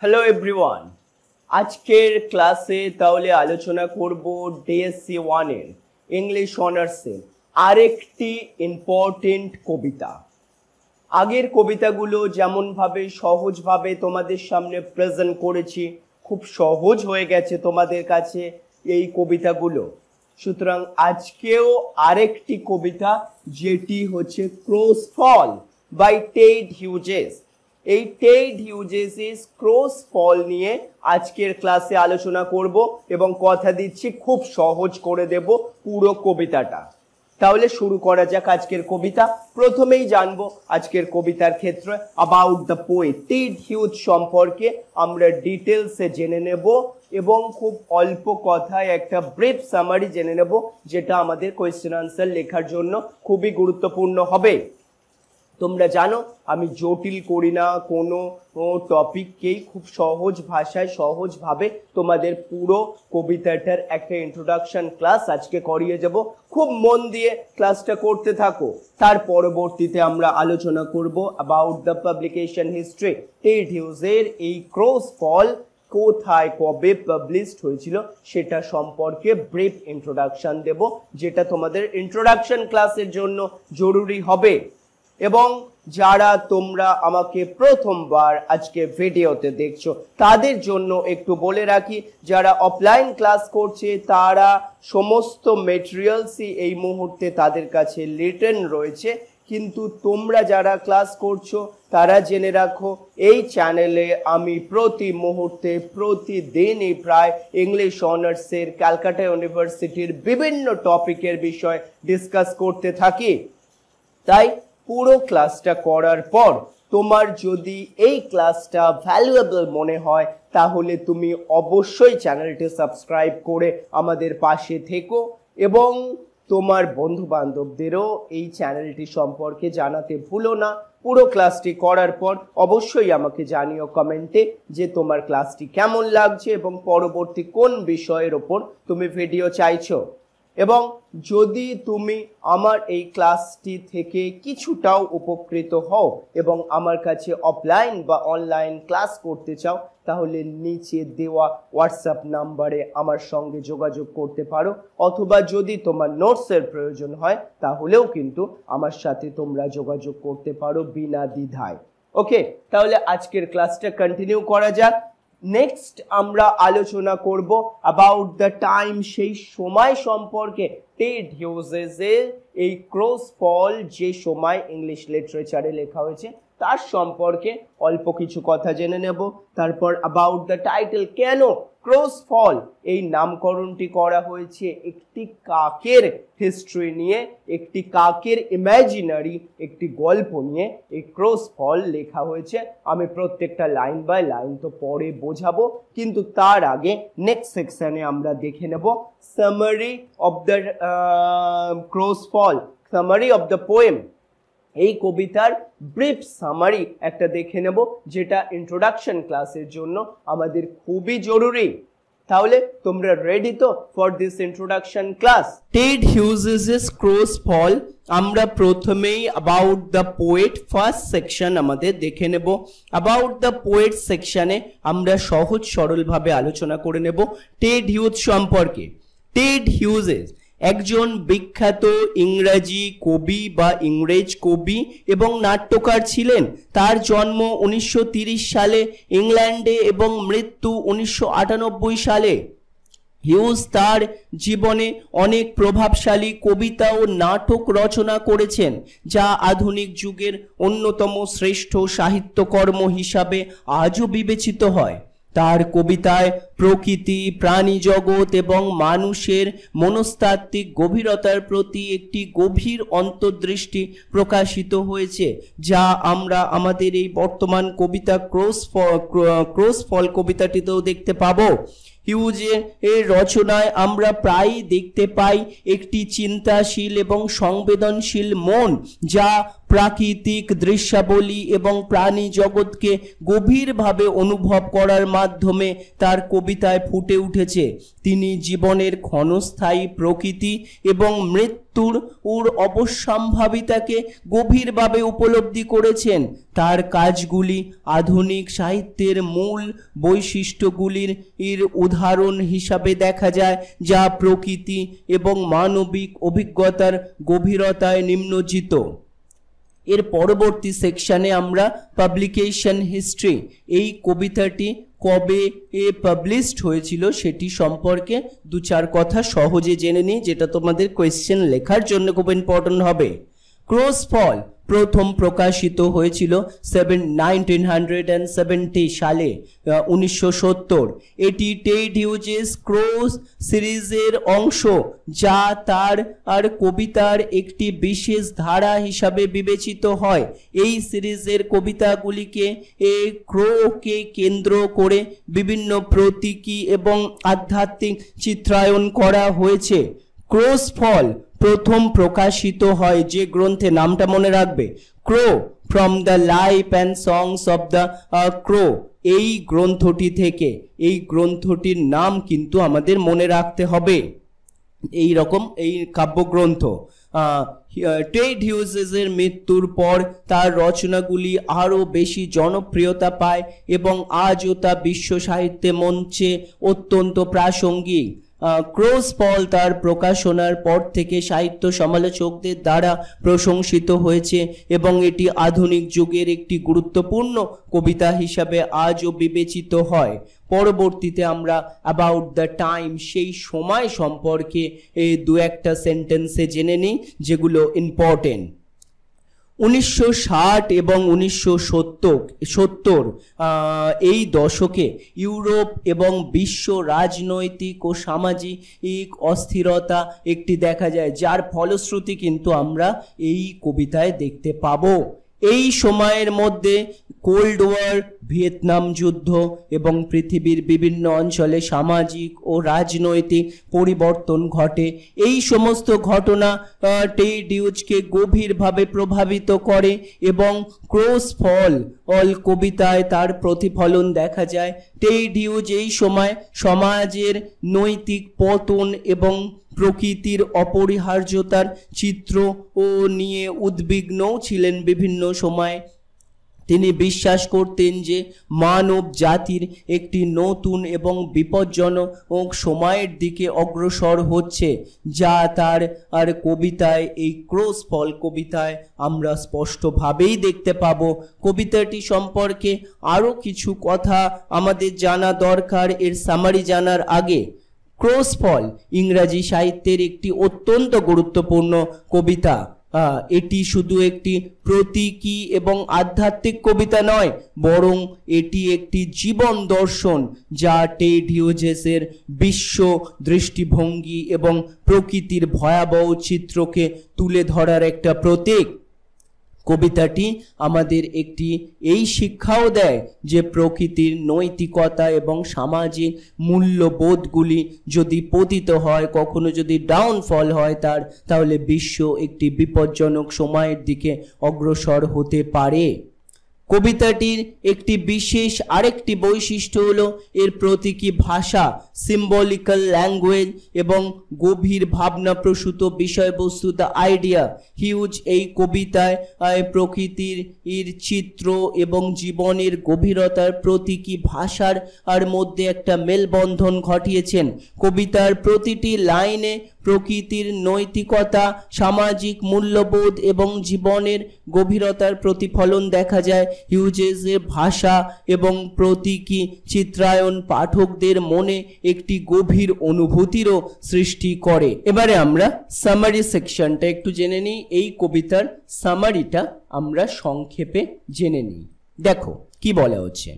Hello everyone, আজকের ক্লাসে তাহলে আলোচনা করব ডিএসসি 1 এর ইংলিশ অনার্সের আরেকটি ইম্পর্টেন্ট কবিতা। আগের কবিতাগুলো যেমনভাবে সহজভাবে তোমাদের সামনে প্রেজেন্ট করেছি, খুব সহজ হয়ে গেছে তোমাদের কাছে এই কবিতাগুলো। সুতরাং আজকেও আরেকটি কবিতা, যেটি হচ্ছে Crow's Fall by Ted Hughes. এই টেড হিউজেসের ক্রোস ফল নিয়ে আজকের ক্লাসে আলোচনা করব এবং কথা দিচ্ছি খুব সহজ করে দেব পুরো কবিতাটা। তাহলে শুরু করা যাক আজকের কবিতা। প্রথমেই জানবো আজকের কবিতার ক্ষেত্রে about the poet Ted huge সম্পর্কে আমরা ডিটেলসে জেনে নেব এবং খুব অল্প কথায় একটা ব্রিফ সামারি জেনে নেব, যেটা আমাদের কোয়েশ্চেন আনসার লেখার জন্য খুবই গুরুত্বপূর্ণ হবে। তোমরা জানো আমি জটিল করি না কোনো টপিককেই, খুব সহজ ভাষায় সহজভাবে তোমাদের পুরো কবিতাটার একটা ইন্ট্রোডাকশন ক্লাস আজকে করিয়ে যাব। খুব মন দিয়ে ক্লাসটা করতে থাকো। তার পরবর্তীতে আমরা আলোচনা করব about the publication history. Ted হিউজের এই ক্রোস ফল কোথায় কবে পাবলিশড হয়েছিল সেটা সম্পর্কে ব্রিফ ইন্ট্রোডাকশন দেব, যেটা তোমাদের ইন্ট্রোডাকশন ক্লাসের জন্য জরুরি হবে। এবং যারা তোমরা আমাকে প্রথমবার আজকে ভিডিওতে দেখছো তাদের জন্য একটু বলে রাখি, যারা অফলাইন ক্লাস করছে তারা সমস্ত মেটেরিয়ালসই এই মুহূর্তে তাদের কাছে রিটেন রয়েছে, কিন্তু তোমরা যারা ক্লাস করছো তারা জেনে রাখো এই চ্যানেলে আমি প্রতি মুহূর্তে প্রতিদিনই প্রায় ইংলিশ অনার্সের ক্যালকাটা ইউনিভার্সিটির বিভিন্ন টপিকের বিষয় ডিসকাস করতে থাকি। তাই পুরো ক্লাসটা করার পর তোমার যদি এই ক্লাসটা ভ্যালুয়েবল মনে হয় তাহলে তুমি অবশ্যই চ্যানেলটি সাবস্ক্রাইব করে আমাদের পাশে থেকো এবং তোমার বন্ধু বান্ধবদেরও এই চ্যানেলটি সম্পর্কে জানাতে ভুলো না। পুরো ক্লাসটি করার পর অবশ্যই আমাকে জানিও কমেন্টে যে তোমার ক্লাসটি কেমন লাগছে এবং পরবর্তী কোন বিষয়ের ওপর তুমি ভিডিও চাইছো। এবং যদি তুমি আমার এই ক্লাসটি থেকে কিছুটাও উপকৃত হও এবং আমার কাছে অফলাইন বা অনলাইন ক্লাস করতে চাও তাহলে নিচে দেওয়া হোয়াটসঅ্যাপ নাম্বারে আমার সঙ্গে যোগাযোগ করতে পারো, অথবা যদি তোমার নোটসের প্রয়োজন হয় তাহলেও কিন্তু আমার সাথে তোমরা যোগাযোগ করতে পারো বিনা দ্বিধায়। ওকে, তাহলে আজকের ক্লাসটা কন্টিনিউ করা যাক। নেক্সট আমরা আলোচনা করব অ্যাবাউট দ্য টাইম, সেই সময় সম্পর্কে। টেড হিউজেসের এই ক্রোস ফল যে সময় ইংলিশ লিটারেচারে লেখা হয়েছে তার সম্পর্কে অল্প কিছু কথা জেনে নেব। তারপর অ্যাবাউট দ্য টাইটেল, কেন ক্রোস ফল এই নামকরণটি করা হয়েছে একটি কাকের হিস্ট্রি নিয়ে, একটি কাকের ইমাজিনারি একটি গল্প নিয়ে এই ক্রোস ফল লেখা হয়েছে। আমি প্রত্যেকটা লাইন বাই লাইন তো পরে বোঝাবো, কিন্তু তার আগে নেক্সট সেকশনে আমরা দেখে নেব summary of the Crow's Fall, summary of the poem. এই কবিতার ব্রিফ সামারি একটা দেখে নেব, যেটা ইন্ট্রোডাকশন ক্লাসের জন্য আমাদের খুবই জরুরি। তাহলে তোমরা রেডি তো for this introduction class? Ted Hughes crow's fall আমরা প্রথমেই about the poet first section আমাদের দেখে নেব। অ্যাবাউট দ্য পোয়েট সেকশনে আমরা সহজ সরলভাবে আলোচনা করে নেব টেড হিউজ সম্পর্কে। টেড হিউজেস একজন বিখ্যাত ইংরাজি কবি বা ইংরেজ কবি এবং নাট্যকার ছিলেন। তার জন্ম 1930 সালে ইংল্যান্ডে এবং মৃত্যু 1998 সালে। হিউজ তার জীবনে অনেক প্রভাবশালী কবিতা ও নাটক রচনা করেছেন, যা আধুনিক যুগের অন্যতম শ্রেষ্ঠ সাহিত্যকর্ম হিসাবে আজও বিবেচিত হয়। তার কবিতায় প্রকৃতি, প্রাণী জগৎ এবং মানুষের মনস্তাত্ত্বিক গভীরতার প্রতি একটি গভীর অন্তর্দৃষ্টি প্রকাশিত হয়েছে, যা আমরা আমাদের এই বর্তমান কবিতা ক্রোস ফল কবিতাটিতেও দেখতে পাবো। হিউজের রচনায় আমরা প্রায়ই দেখতে পাই একটি চিন্তাশীল এবং সংবেদনশীল মন, যা প্রাকৃতিক দৃশ্যাবলী এবং প্রাণী জগৎকে গভীরভাবে অনুভব করার মাধ্যমে তার কবিতায় ফুটে উঠেছে। তিনি জীবনের ক্ষণস্থায়ী প্রকৃতি এবং মৃত্যু মৃত্যুর ওর অবশ্যম্ভাবিতাকে গভীরভাবে উপলব্ধি করেছেন। তার কাজগুলি আধুনিক সাহিত্যের মূল বৈশিষ্ট্যগুলির উদাহরণ হিসাবে দেখা যায়, যা প্রকৃতি এবং মানবিক অভিজ্ঞতার গভীরতায় নিমজ্জিত। এর পরবর্তী সেকশনে আমরা পাবলিকেশন হিস্ট্রি, এই কবিতাটি কবে পাবলিশড হয়েছিল সেটি সম্পর্কে দু চার কথা সহজে জেনে নিই, যেটা তোমাদের কোয়েশ্চেন লেখার জন্য খুব ইম্পর্টেন্ট হবে। ক্রোস ফল প্রথম প্রকাশিত হয়েছিল 1970 সালে, 1970। এটি টেড হিউজেস ক্রোস সিরিজের অংশ, যা তার কবিতার একটি বিশেষ ধারা হিসাবে বিবেচিত হয়। এই সিরিজের কবিতাগুলিকে ক্রোকে কেন্দ্র করে বিভিন্ন প্রতীকী এবং আধ্যাত্মিক চিত্রায়ন করা হয়েছে। ক্রোস ফল প্রথম প্রকাশিত হয় যে গ্রন্থে, নামটা মনে রাখবে, crow from the life and songs of the crow, এই গ্রন্থটি থেকে। এই গ্রন্থটির নাম কিন্তু আমাদের মনে রাখতে হবে। এই রকম এই কাব্যগ্রন্থ টেড হিউজেসের মৃত্যুর পর তার রচনাগুলি আরও বেশি জনপ্রিয়তা পায় এবং আজও তা বিশ্ব সাহিত্য মঞ্চে অত্যন্ত প্রাসঙ্গিক। ক্রোস ফল তার প্রকাশনার পর থেকে সাহিত্য সমালোচকদের দ্বারা প্রশংসিত হয়েছে এবং এটি আধুনিক যুগের একটি গুরুত্বপূর্ণ কবিতা হিসাবে আজও বিবেচিত হয়। পরবর্তীতে আমরা অ্যাবাউট দ্য টাইম, সেই সময় সম্পর্কে দু একটা সেন্টেন্সে জেনে নিই যেগুলো ইম্পর্টেন্ট। 1960 এবং 1970 এই দশকে ইউরোপ এবং বিশ্ব রাজনৈতিক ও সামাজিক অস্থিরতা একটি দেখা যায়, যার ফলশ্রুতি কিন্তু আমরা এই কবিতায় দেখতে পাবো। এই সময়ের মধ্যে কোল্ড ওয়ার, ভিয়েতনাম যুদ্ধ এবং পৃথিবীর বিভিন্ন অঞ্চলে সামাজিক ও রাজনৈতিক পরিবর্তন ঘটে। এই সমস্ত ঘটনা টেড হিউজকে গভীরভাবে প্রভাবিত করে এবং ক্রোস ফল কবিতায় তার প্রতিফলন দেখা যায়। টেড হিউজ এই সময় সমাজের নৈতিক পতন এবং প্রকৃতির অপরিহার্যতার চিত্র ও নিয়ে উদ্বিগ্নও ছিলেন বিভিন্ন সময়। তিনি বিশ্বাস করতেন যে মানব জাতির একটি নতুন এবং বিপজ্জনক সময়ের দিকে অগ্রসর হচ্ছে, যা তার কবিতায়, এই ক্রোস ফল কবিতায় আমরা স্পষ্টভাবেই দেখতে পাবো। কবিতাটি সম্পর্কে আরও কিছু কথা আমাদের জানা দরকার এর সামারি জানার আগে। ক্রোস ফল ইংরাজি সাহিত্যের একটি অত্যন্ত গুরুত্বপূর্ণ কবিতা। এটি শুধু একটি প্রতীকী এবং আধ্যাত্মিক কবিতা নয়, বরং এটি একটি জীবন দর্শন, যা টেড হিউজেসের বিশ্ব দৃষ্টিভঙ্গি এবং প্রকৃতির ভয়াবহ চিত্রকে তুলে ধরার একটা প্রতীক। কবিতাটি আমাদের একটি এই শিক্ষাও দেয় যে প্রকৃতির নৈতিকতা এবং সামাজিক মূল্যবোধগুলি যদি পতিত হয়, কখনো যদি ডাউনফল হয় তাহলে বিশ্ব একটি বিপজ্জনক সময়ের দিকে অগ্রসর হতে পারে। কবিতাটির একটি বিশেষ আরেকটি বৈশিষ্ট্য হলো এর প্রতীকী ভাষা, সিম্বলিক্যাল ল্যাঙ্গুয়েজ এবং গভীর ভাবনাপ্রসূত বিষয়বস্তু, দ্য আইডিয়া। হিউজ এই কবিতায় প্রকৃতির চিত্র এবং জীবনের গভীরতার প্রতীকী ভাষার মধ্যে একটা মেলবন্ধন ঘটিয়েছেন। কবিতার প্রতিটি লাইনে প্রকৃতির নৈতিকতা, সামাজিক মূল্যবোধ এবং জীবনের গভীরতার প্রতিফলন দেখা যায়। হিউজেসের ভাষা এবং প্রতীকী চিত্রায়ন পাঠকদের মনে একটি গভীর অনুভূতিরও সৃষ্টি করে। এবারে আমরা সামারি সেকশনটা একটু জেনে নিই। এই কবিতার সামারিটা আমরা সংক্ষেপে জেনে নিই। দেখো কি বলা হচ্ছে।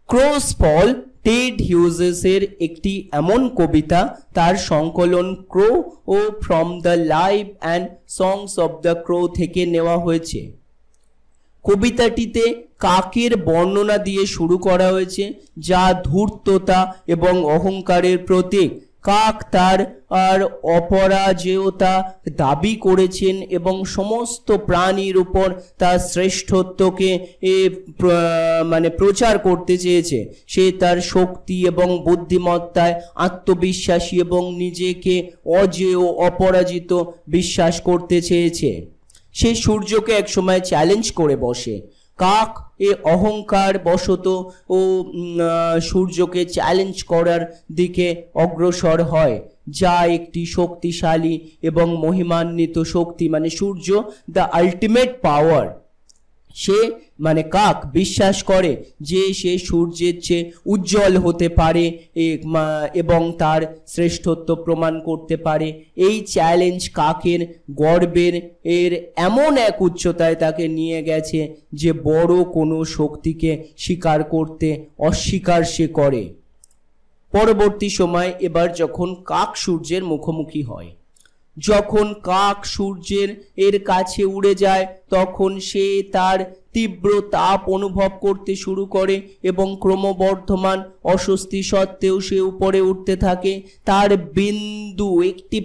ক্রোস ফল টেড হিউজেসের একটি এমন কবিতা, তার সংকলন ক্রো ও from the life and songs of the crow থেকে নেওয়া হয়েছে। কবিতাটিতে কাকের বর্ণনা দিয়ে শুরু করা হয়েছে, যা ধূর্ততা এবং অহংকারের প্রতীক। কাক তার আর অপরাজেয়তা দাবি করেছেন এবং সমস্ত প্রাণীর উপর তার শ্রেষ্ঠত্বকে মানে প্রচার করতে চেয়েছে। সে তার শক্তি এবং বুদ্ধিমত্তায় আত্মবিশ্বাসী এবং নিজেকে অজেয় অপরাজিত বিশ্বাস করতে চেয়েছে। সে সূর্যকে একসময় চ্যালেঞ্জ করে বসে। কাক এ অহংকার বশত ও সূর্যকে চ্যালেঞ্জ করার দিকে অগ্রসর হয়, যা একটি শক্তিশালী এবং মহিমান্বিত শক্তি, মানে সূর্য দ্য আলটিমেট পাওয়ার। সে মানে কাক বিশ্বাস করে যে সে সূর্যের চেয়ে উজ্জ্বল হতে পারে এবং তার শ্রেষ্ঠত্ব প্রমাণ করতে পারে। এই চ্যালেঞ্জ কাকের গর্বের এমন এক উচ্চতায় তাকে নিয়ে গেছে যে বড় কোনো শক্তিকে স্বীকার করতে অস্বীকার সে করে। পরবর্তী সময় এবার যখন কাক সূর্যের মুখোমুখি হয়, যখন কাক সূর্যের কাছে উড়ে যায় তখন সে তার তীব্র তাপ অনুভব করতে শুরু করে এবং ক্রমবর্ধমান অস্বস্তি সত্ত্বেও সে উপরে উঠতে থাকে। তার একটি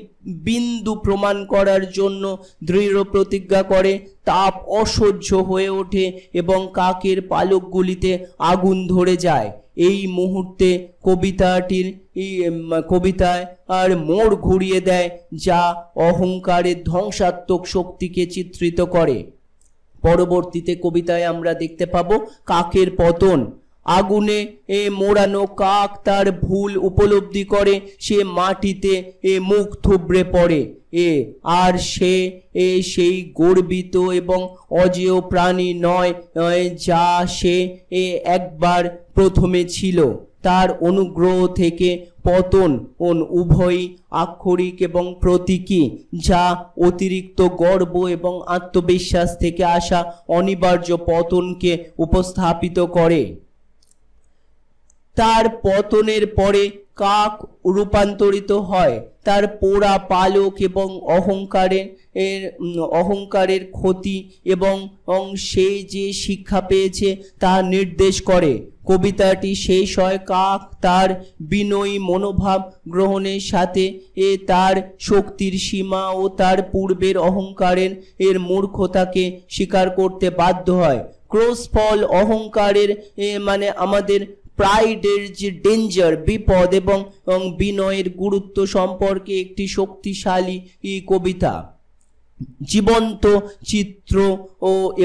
বিন্দু প্রমাণ করার জন্য দৃঢ় প্রতিজ্ঞা করে। তাপ অসহ্য হয়ে ওঠে এবং কাকের পালকগুলিতে আগুন ধরে যায়। এই মুহূর্তে কবিতায় আর মোড় ঘুরিয়ে দেয়, যা অহংকারের ধ্বংসাত্মক শক্তিকে চিত্রিত করে। পরবর্তীতে কবিতায় আমরা দেখতে পাবো কাকের পতন। আগুনে মোড়ানো কাক তার ভুল উপলব্ধি করে। সে মাটিতে মুখ থুবড়ে পড়ে আর সে সেই গর্বিত এবং অজেয় প্রাণী নয় যা সে একবার প্রথমে ছিল। তার অনুগ্রহ থেকে পতন উভয়ই আক্ষরিক এবং প্রতীকী, যা অতিরিক্ত গর্ব এবং আত্মবিশ্বাস থেকে আসা অনিবার্য পতনকে উপস্থাপিত করে। তার পতনের পরে কাক রূপান্তরিত হয়। তার পোড়া পালক এবং অহংকারের ক্ষতি এবং সে যে শিক্ষা পেয়েছে তা নির্দেশ করে। কবিতাটি শেষ হয় কাক তার বিনয়ী মনোভাব গ্রহণের সাথে তার শক্তির সীমা ও তার পূর্বের অহংকারের মূর্খতাকে স্বীকার করতে বাধ্য হয়। ক্রোসফল অহংকারের মানে আমাদের প্রাইডের যে ডেঞ্জার, বিপদ এবং বিনয়ের গুরুত্ব সম্পর্কে একটি শক্তিশালী কবিতা। জীবন্ত চিত্র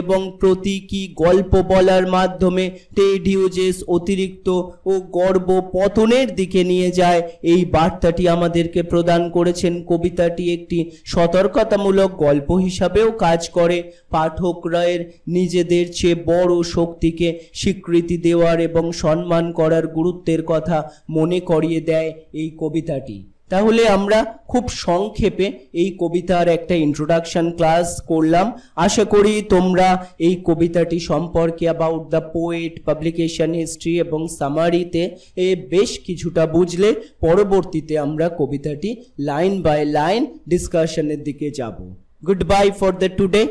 এবং প্রতীকী গল্প বলার মাধ্যমে টেড হিউজেস অতিরিক্ত ও গর্ব পতনের দিকে নিয়ে যায়। এই বার্তাটি আমাদেরকে প্রদান করেছেন। কবিতাটি একটি সতর্কতামূলক গল্প হিসাবেও কাজ করে। পাঠকরা নিজেদের চেয়ে বড় শক্তিকে স্বীকৃতি দেওয়ার এবং সম্মান করার গুরুত্বের কথা মনে করিয়ে দেয় এই কবিতাটি। তাহলে আমরা খুব সংক্ষেপে এই কবিতার একটা ইন্ট্রোডাকশন ক্লাস করলাম। আশা করি তোমরা এই কবিতাটি সম্পর্কে about the poet, publication history এবং সামারিতে বেশ কিছুটা বুঝলে। পরবর্তীতে আমরা কবিতাটি লাইন বাই লাইন ডিসকাশনের দিকে যাব। Good bye for the today.